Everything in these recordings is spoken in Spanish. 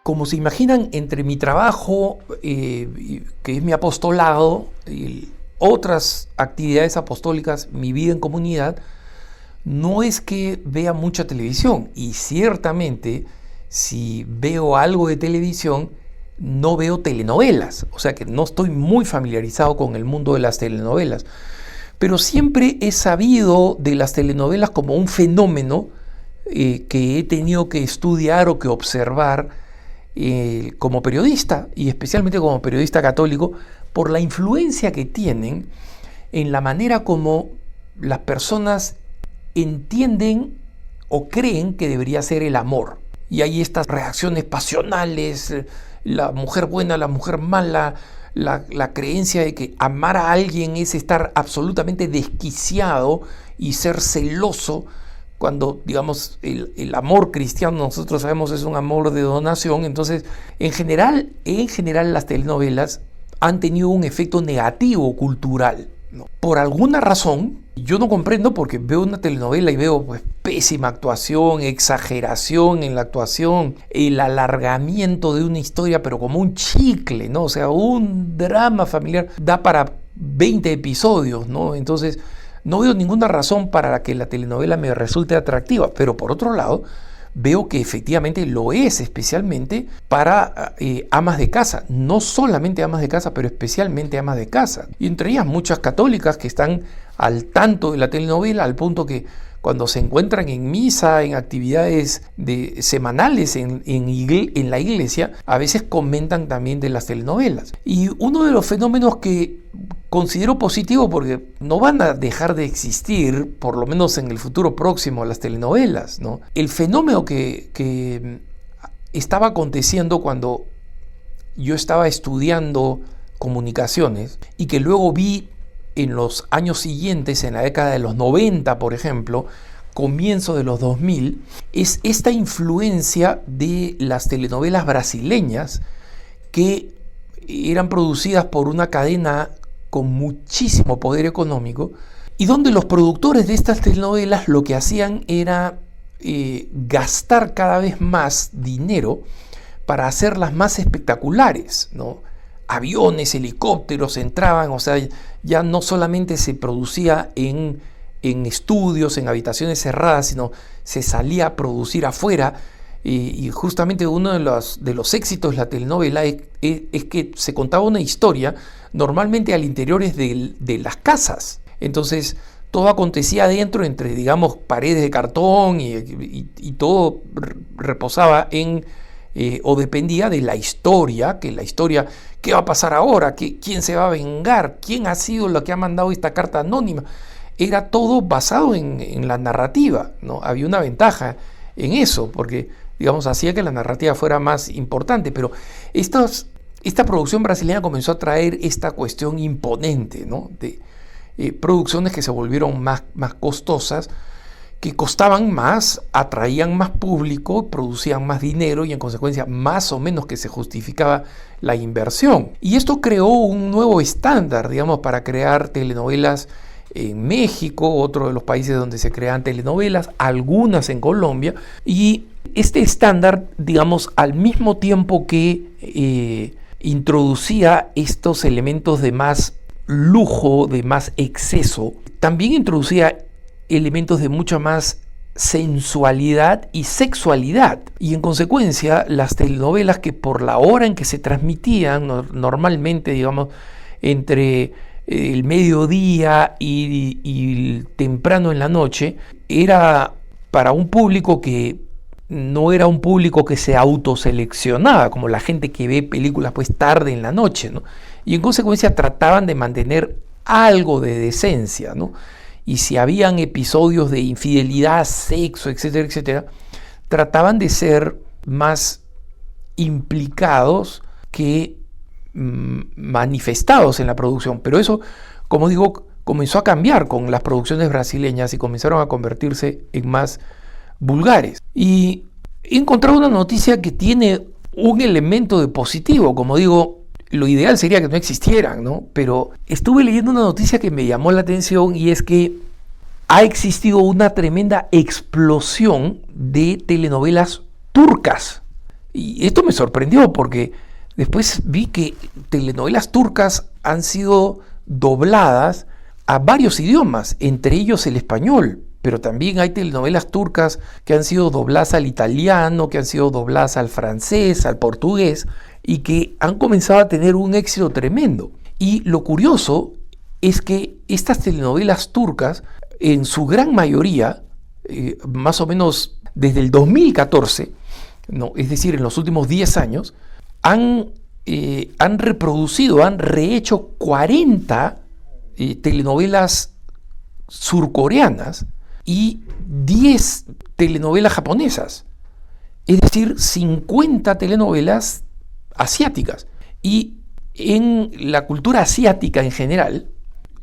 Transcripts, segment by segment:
Como se imaginan, entre mi trabajo, que es mi apostolado, y otras actividades apostólicas, mi vida en comunidad, no es que vea mucha televisión. Y ciertamente, si veo algo de televisión, no veo telenovelas. O sea que no estoy muy familiarizado con el mundo de las telenovelas. Pero siempre he sabido de las telenovelas como un fenómeno que he tenido que estudiar o que observar como periodista, y especialmente como periodista católico, por la influencia que tienen en la manera como las personas entienden o creen que debería ser el amor. Y hay estas reacciones pasionales, la mujer buena, la mujer mala, la creencia de que amar a alguien es estar absolutamente desquiciado y ser celoso, cuando, digamos, el amor cristiano, nosotros sabemos, es un amor de donación. Entonces, en general las telenovelas han tenido un efecto negativo cultural, ¿no? Por alguna razón, yo no comprendo, porque veo una telenovela y veo pues pésima actuación, exageración en la actuación, el alargamiento de una historia, pero como un chicle, ¿no? O sea, un drama familiar da para 20 episodios, ¿no? Entonces, no veo ninguna razón para que la telenovela me resulte atractiva, pero por otro lado, veo que efectivamente lo es, especialmente para amas de casa. No solamente amas de casa, pero especialmente amas de casa. Y entre ellas muchas católicas que están al tanto de la telenovela, al punto que cuando se encuentran en misa, en actividades semanales en la iglesia, a veces comentan también de las telenovelas. Y uno de los fenómenos que considero positivo, porque no van a dejar de existir, por lo menos en el futuro próximo, las telenovelas, ¿no? El fenómeno que estaba aconteciendo cuando yo estaba estudiando comunicaciones y que luego vi en los años siguientes, en la década de los 90, por ejemplo, comienzo de los 2000, es esta influencia de las telenovelas brasileñas que eran producidas por una cadena con muchísimo poder económico, y donde los productores de estas telenovelas lo que hacían era gastar cada vez más dinero para hacerlas más espectaculares, ¿no? Aviones, helicópteros entraban, o sea, ya no solamente se producía en estudios, en habitaciones cerradas, sino se salía a producir afuera. Y justamente uno de los éxitos de la telenovela es que se contaba una historia normalmente al interior de las casas. Entonces todo acontecía adentro, entre, digamos, paredes de cartón, y todo reposaba en o dependía de la historia, ¿qué va a pasar ahora? ¿Quién se va a vengar? ¿Quién ha sido la que ha mandado esta carta anónima? Era todo basado en la narrativa, ¿no? Había una ventaja en eso, porque, digamos, hacía que la narrativa fuera más importante, pero esta producción brasileña comenzó a traer esta cuestión imponente, ¿no? De producciones que se volvieron más costosas, que costaban más, atraían más público, producían más dinero y en consecuencia más o menos que se justificaba la inversión. Y esto creó un nuevo estándar, digamos, para crear telenovelas en México, otro de los países donde se crean telenovelas, algunas en Colombia, y este estándar, digamos, al mismo tiempo que introducía estos elementos de más lujo, de más exceso, también introducía elementos de mucha más sensualidad y sexualidad. Y en consecuencia, las telenovelas, que por la hora en que se transmitían, normalmente, digamos, entre el mediodía y temprano en la noche, era para un público que no era un público que se autoseleccionaba, como la gente que ve películas pues tarde en la noche, ¿no? Y en consecuencia trataban de mantener algo de decencia, ¿no? Y si habían episodios de infidelidad, sexo, etcétera, etcétera, trataban de ser más implicados que manifestados en la producción. Pero eso, como digo, comenzó a cambiar con las producciones brasileñas y comenzaron a convertirse en más vulgares. Y he encontrado una noticia que tiene un elemento de positivo. Como digo, lo ideal sería que no existieran, ¿no? Pero estuve leyendo una noticia que me llamó la atención, y es que ha existido una tremenda explosión de telenovelas turcas. Y esto me sorprendió porque después vi que telenovelas turcas han sido dobladas a varios idiomas, entre ellos el español. Pero también hay telenovelas turcas que han sido dobladas al italiano, que han sido dobladas al francés, al portugués, y que han comenzado a tener un éxito tremendo. Y lo curioso es que estas telenovelas turcas, en su gran mayoría, más o menos desde el 2014, ¿no? Es decir, en los últimos 10 años, han reproducido, han rehecho 40 telenovelas surcoreanas y 10 telenovelas japonesas, es decir, 50 telenovelas asiáticas. Y en la cultura asiática en general,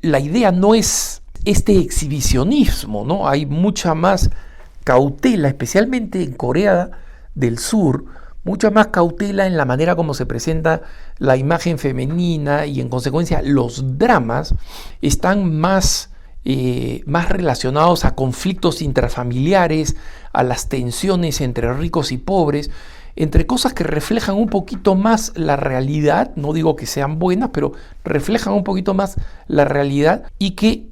la idea no es este exhibicionismo, ¿no? Hay mucha más cautela, especialmente en Corea del Sur, mucha más cautela en la manera como se presenta la imagen femenina, y en consecuencia los dramas están más relacionados a conflictos intrafamiliares, a las tensiones entre ricos y pobres, entre cosas que reflejan un poquito más la realidad. No digo que sean buenas, pero reflejan un poquito más la realidad, y que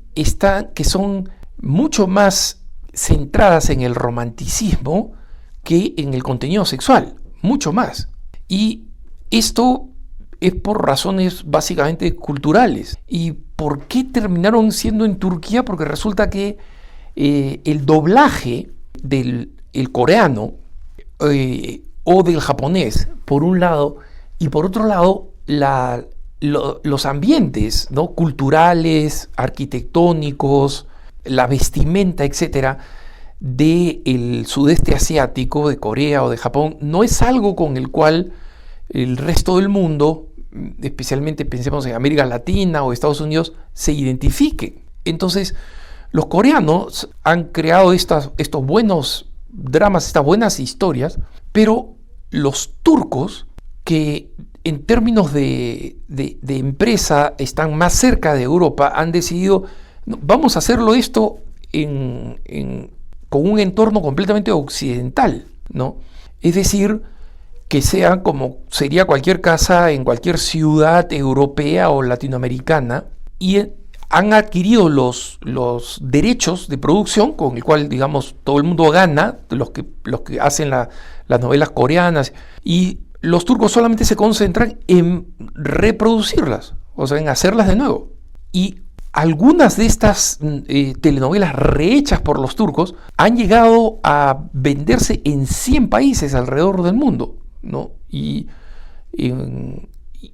son mucho más centradas en el romanticismo que en el contenido sexual, mucho más. Y esto es por razones básicamente culturales. ¿Y por qué terminaron siendo en Turquía? Porque resulta que el doblaje del coreano o del japonés, por un lado, y por otro lado, los ambientes, ¿no?, culturales, arquitectónicos, la vestimenta, etcétera, del sudeste asiático, de Corea o de Japón, no es algo con el cual el resto del mundo, especialmente pensemos en América Latina o Estados Unidos, se identifique. Entonces, los coreanos han creado estos buenos dramas, estas buenas historias, pero los turcos, que en términos de empresa están más cerca de Europa, han decidido, vamos a hacerlo esto con un entorno completamente occidental, ¿no? Es decir, que sea como sería cualquier casa en cualquier ciudad europea o latinoamericana, y han adquirido los derechos de producción con el cual, digamos, todo el mundo gana, los que hacen las novelas coreanas, y los turcos solamente se concentran en reproducirlas, o sea, en hacerlas de nuevo. Y algunas de estas telenovelas rehechas por los turcos han llegado a venderse en 100 países alrededor del mundo, ¿no? Y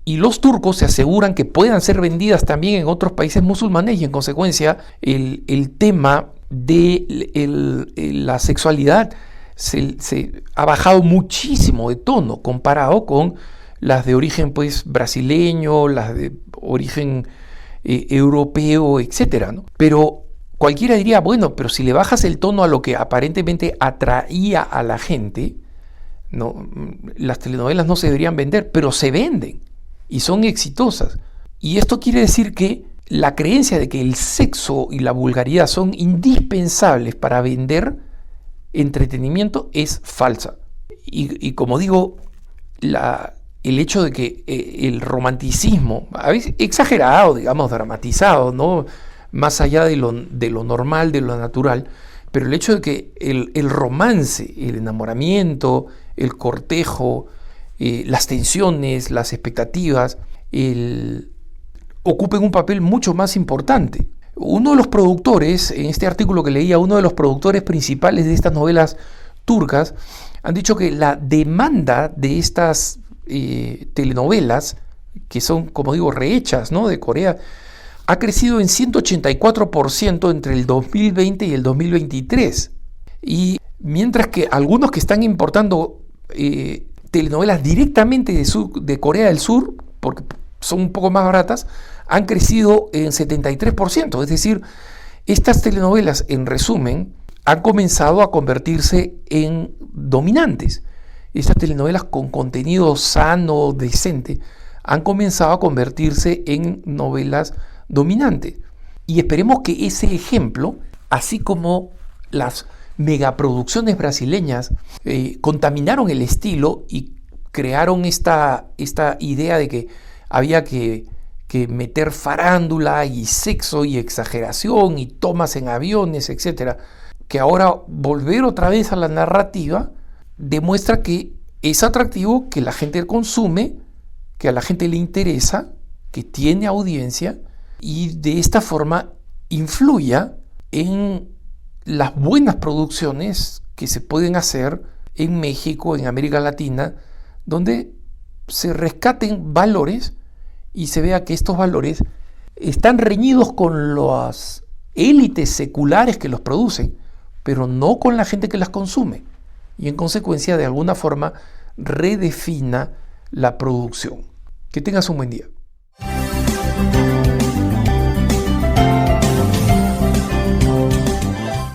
los turcos se aseguran que puedan ser vendidas también en otros países musulmanes, y en consecuencia el tema de la sexualidad se ha bajado muchísimo de tono comparado con las de origen, pues, brasileño, las de origen europeo, etcétera, ¿no? Pero cualquiera diría, bueno, pero si le bajas el tono a lo que aparentemente atraía a la gente, ¿no?, las telenovelas no se deberían vender, pero se venden y son exitosas. Y esto quiere decir que la creencia de que el sexo y la vulgaridad son indispensables para vender entretenimiento es falsa. Y como digo, el hecho de que el romanticismo, a veces exagerado, digamos, dramatizado, ¿no?, más allá de lo normal, de lo natural, pero el hecho de que el romance, el enamoramiento, el cortejo, las tensiones, las expectativas, ocupen un papel mucho más importante. Uno de los productores, en este artículo que leía, uno de los productores principales de estas novelas turcas, han dicho que la demanda de estas telenovelas, que son, como digo, rehechas, ¿no?, de Corea, ha crecido en 184% entre el 2020 y el 2023. Y mientras que algunos que están importando telenovelas directamente de Corea del Sur, porque son un poco más baratas, han crecido en 73%. Es decir, estas telenovelas, en resumen, han comenzado a convertirse en dominantes. Estas telenovelas con contenido sano, decente, han comenzado a convertirse en novelas dominantes. Y esperemos que ese ejemplo, así como las megaproducciones brasileñas contaminaron el estilo y crearon esta idea de que había que meter farándula y sexo y exageración y tomas en aviones, etcétera, que ahora volver otra vez a la narrativa demuestra que es atractivo, que la gente consume, que a la gente le interesa, que tiene audiencia y de esta forma influya en las buenas producciones que se pueden hacer en México, en América Latina, donde se rescaten valores y se vea que estos valores están reñidos con las élites seculares que los producen, pero no con la gente que las consume. Y en consecuencia, de alguna forma, redefina la producción. Que tengas un buen día.